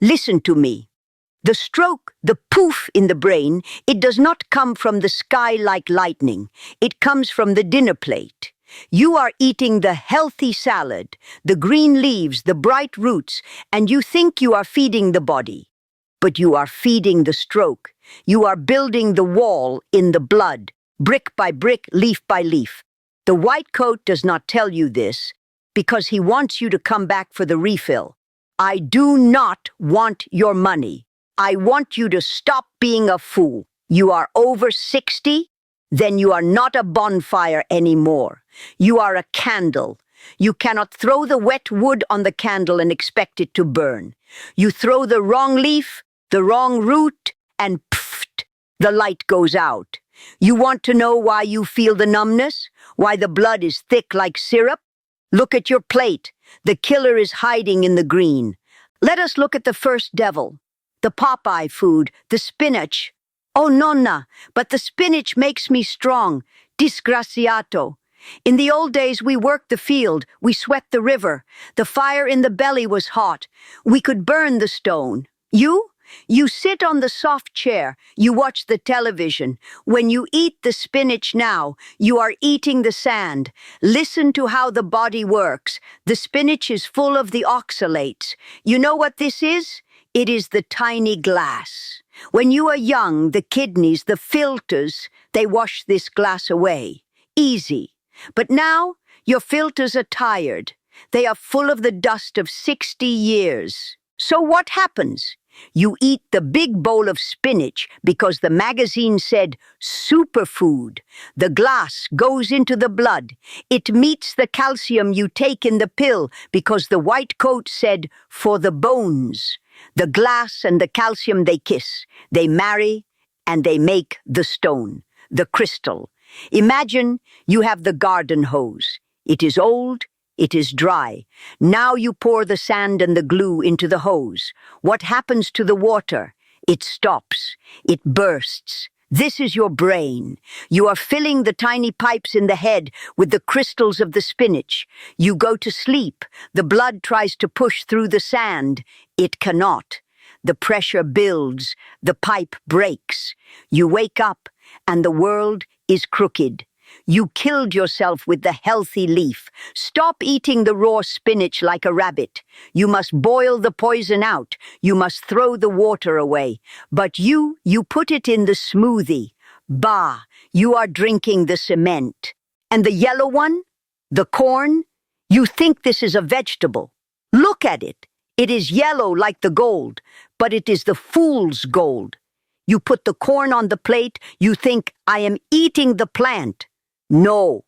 Listen to me. The stroke, the poof in the brain, it does not come from the sky like lightning. It comes from the dinner plate. You are eating the healthy salad, the green leaves, the bright roots, and you think you are feeding the body. But you are feeding the stroke. You are building the wall in the blood, brick by brick, leaf by leaf. The white coat does not tell you this because he wants you to come back for the refill. I do not want your money. I want you to stop being a fool. You are over 60? Then you are not a bonfire anymore. You are a candle. You cannot throw the wet wood on the candle and expect it to burn. You throw the wrong leaf, the wrong root, and pfft, the light goes out. You want to know why you feel the numbness? Why the blood is thick like syrup? Look at your plate. The killer is hiding in the green. Let us look at the first devil. The Popeye food, the spinach. Oh, Nonna, but the spinach makes me strong. Disgraciato. In the old days, we worked the field, we swept the river. The fire in the belly was hot. We could burn the stone. You sit on the soft chair, you watch the television. When you eat the spinach now, you are eating the sand. Listen to how the body works. The spinach is full of the oxalates. You know what this is? It is the tiny glass. When you are young, the kidneys, the filters, they wash this glass away. Easy. But now, your filters are tired. They are full of the dust of 60 years. So what happens? You eat the big bowl of spinach because the magazine said superfood. The glass goes into the blood. It meets the calcium you take in the pill because the white coat said for the bones. The glass and the calcium, they kiss. They marry and they make the stone, the crystal. Imagine you have the garden hose. It is old. It is dry. Now you pour the sand and the glue into the hose. What happens to the water? It stops. It bursts. This is your brain. You are filling the tiny pipes in the head with the crystals of the spinach. You go to sleep. The blood tries to push through the sand. It cannot. The pressure builds. The pipe breaks. You wake up, and the world is crooked. You killed yourself with the healthy leaf. Stop eating the raw spinach like a rabbit. You must boil the poison out. You must throw the water away. But you put it in the smoothie. Bah, you are drinking the cement. And the yellow one? The corn? You think this is a vegetable. Look at it. It is yellow like the gold, but it is the fool's gold. You put the corn on the plate, you think, I am eating the plant. No,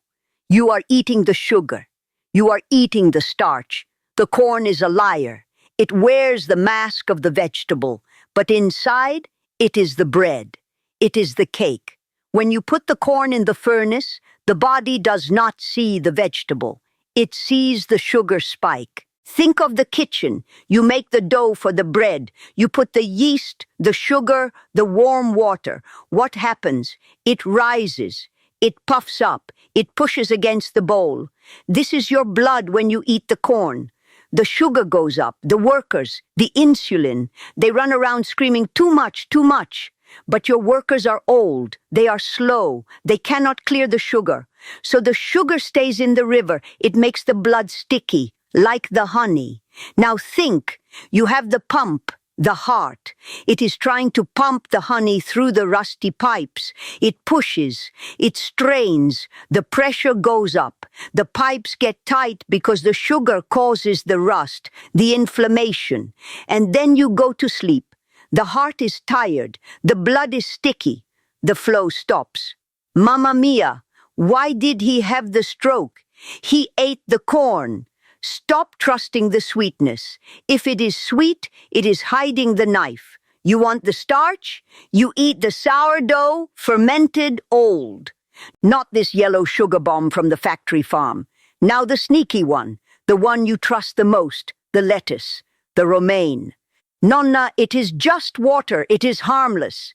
you are eating the sugar. You are eating the starch. The corn is a liar. It wears the mask of the vegetable, but inside, it is the bread. It is the cake. When you put the corn in the furnace, the body does not see the vegetable. It sees the sugar spike. Think of the kitchen. You make the dough for the bread. You put the yeast, the sugar, the warm water. What happens? It rises. It puffs up. It pushes against the bowl. This is your blood when you eat the corn. The sugar goes up. The workers, the insulin, they run around screaming, too much, too much. But your workers are old. They are slow. They cannot clear the sugar. So the sugar stays in the river. It makes the blood sticky, like the honey. Now think, you have the pump. The heart. It is trying to pump the honey through the rusty pipes. It pushes. It strains. The pressure goes up. The pipes get tight because the sugar causes the rust, the inflammation. And then you go to sleep. The heart is tired. The blood is sticky. The flow stops. Mamma mia, why did he have the stroke? He ate the corn. Stop trusting the sweetness. If it is sweet, it is hiding the knife. You want the starch? You eat the sourdough, fermented, old. Not this yellow sugar bomb from the factory farm. Now the sneaky one, the one you trust the most, the lettuce, the romaine. Nonna, it is just water. It is harmless.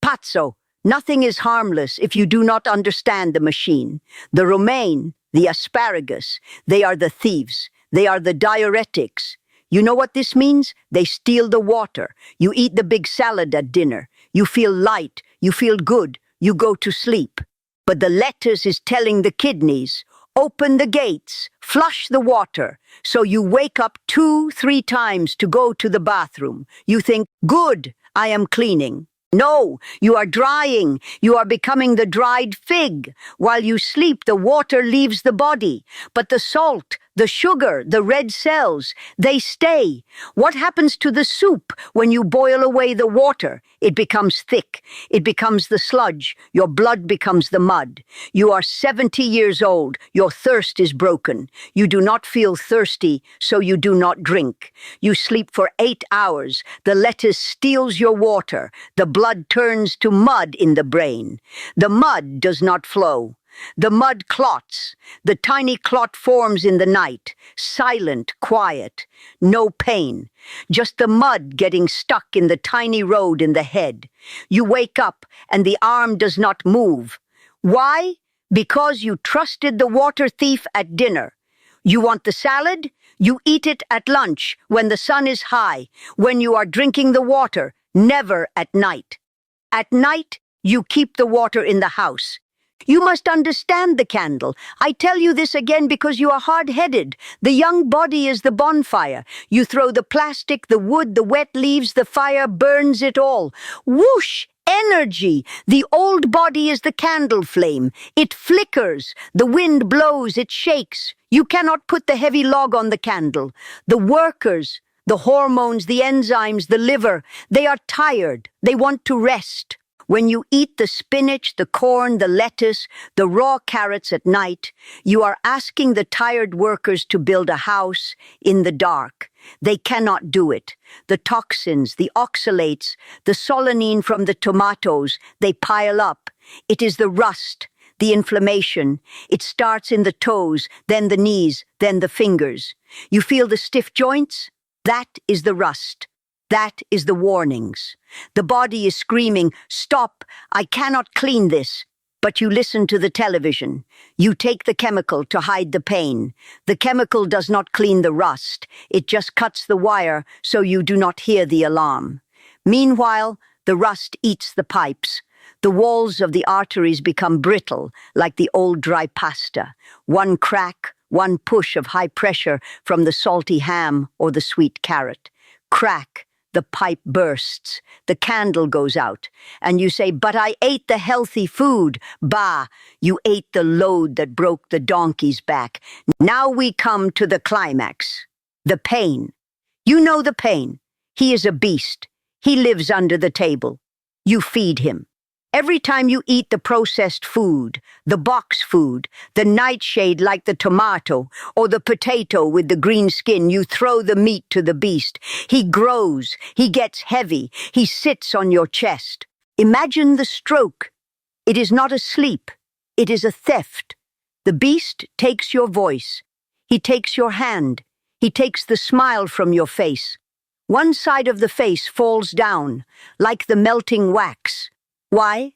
Pazzo, nothing is harmless if you do not understand the machine. The romaine, the asparagus, they are the thieves. They are the diuretics. You know what this means? They steal the water. You eat the big salad at dinner. You feel light. You feel good. You go to sleep. But the lettuce is telling the kidneys, open the gates, flush the water. So you wake up 2-3 times to go to the bathroom. You think, good, I am cleaning. No, you are drying. You are becoming the dried fig. While you sleep, the water leaves the body. But the salt, the sugar, the red cells, they stay. What happens to the soup when you boil away the water? It becomes thick. It becomes the sludge. Your blood becomes the mud. You are 70 years old. Your thirst is broken. You do not feel thirsty, so you do not drink. You sleep for 8 hours. The lettuce steals your water. The blood turns to mud in the brain. The mud does not flow. The mud clots. The tiny clot forms in the night, silent, quiet, no pain. Just the mud getting stuck in the tiny road in the head. You wake up and the arm does not move. Why? Because you trusted the water thief at dinner. You want the salad? You eat it at lunch, when the sun is high, when you are drinking the water, never at night. At night, you keep the water in the house. You must understand the candle. I tell you this again because you are hard-headed. The young body is the bonfire. You throw the plastic, the wood, the wet leaves, the fire burns it all. Whoosh! Energy! The old body is the candle flame. It flickers. The wind blows, it shakes. You cannot put the heavy log on the candle. The workers, the hormones, the enzymes, the liver, they are tired. They want to rest. When you eat the spinach, the corn, the lettuce, the raw carrots at night, you are asking the tired workers to build a house in the dark. They cannot do it. The toxins, the oxalates, the solanine from the tomatoes, they pile up. It is the rust, the inflammation. It starts in the toes, then the knees, then the fingers. You feel the stiff joints? That is the rust. That is the warnings. The body is screaming, stop, I cannot clean this. But you listen to the television. You take the chemical to hide the pain. The chemical does not clean the rust. It just cuts the wire so you do not hear the alarm. Meanwhile, the rust eats the pipes. The walls of the arteries become brittle, like the old dry pasta. One crack, one push of high pressure from the salty ham or the sweet carrot. Crack. The pipe bursts, the candle goes out, and you say, but I ate the healthy food. Bah, you ate the load that broke the donkey's back. Now we come to the climax. The pain. You know the pain. He is a beast. He lives under the table. You feed him. Every time you eat the processed food, the box food, the nightshade like the tomato, or the potato with the green skin, you throw the meat to the beast. He grows, he gets heavy, he sits on your chest. Imagine the stroke. It is not a sleep, it is a theft. The beast takes your voice. He takes your hand. He takes the smile from your face. One side of the face falls down, like the melting wax. Why?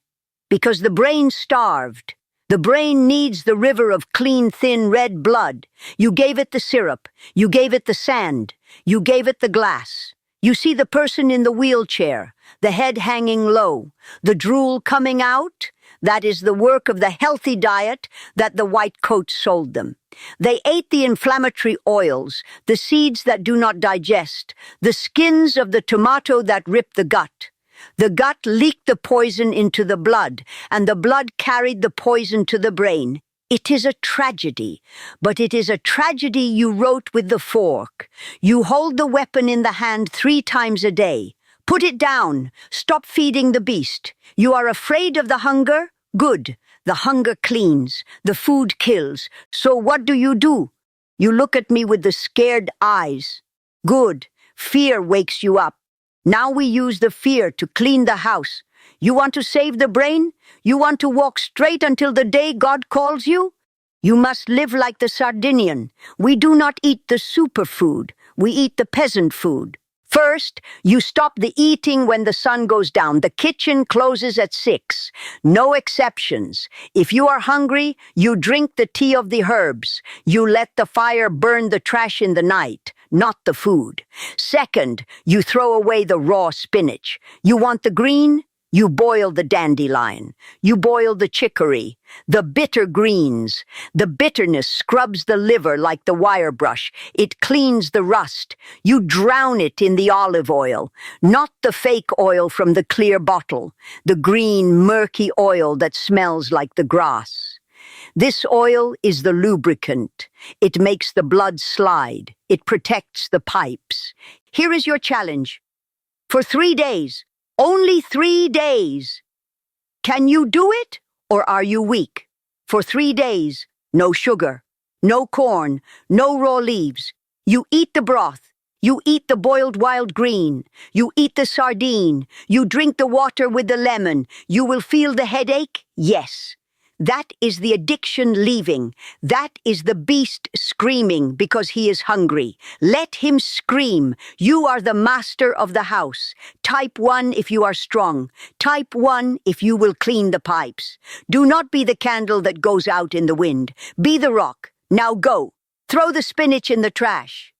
Because the brain starved. The brain needs the river of clean, thin, red blood. You gave it the syrup. You gave it the sand. You gave it the glass. You see the person in the wheelchair, the head hanging low, the drool coming out. That is the work of the healthy diet that the white coats sold them. They ate the inflammatory oils, the seeds that do not digest, the skins of the tomato that rip the gut. The gut leaked the poison into the blood, and the blood carried the poison to the brain. It is a tragedy, but it is a tragedy you wrote with the fork. You hold the weapon in the hand 3 times a day. Put it down. Stop feeding the beast. You are afraid of the hunger? Good. The hunger cleans. The food kills. So what do? You look at me with the scared eyes. Good. Fear wakes you up. Now we use the fear to clean the house. You want to save the brain? You want to walk straight until the day God calls you? You must live like the Sardinian. We do not eat the superfood. We eat the peasant food. First, you stop the eating when the sun goes down. The kitchen closes at 6. No exceptions. If you are hungry, you drink the tea of the herbs. You let the fire burn the trash in the night, not the food. Second, you throw away the raw spinach. You want the green? You boil the dandelion. You boil the chicory, the bitter greens. The bitterness scrubs the liver like the wire brush. It cleans the rust. You drown it in the olive oil, not the fake oil from the clear bottle, the green, murky oil that smells like the grass. This oil is the lubricant. It makes the blood slide. It protects the pipes. Here is your challenge. For 3 days, only 3 days. Can you do it, or are you weak? For 3 days, no sugar, no corn, no raw leaves. You eat the broth. You eat the boiled wild green. You eat the sardine. You drink the water with the lemon. You will feel the headache? Yes. That is the addiction leaving. That is the beast screaming because he is hungry. Let him scream. You are the master of the house. Type 1 if you are strong. Type 1 if you will clean the pipes. Do not be the candle that goes out in the wind. Be the rock. Now go. Throw the spinach in the trash.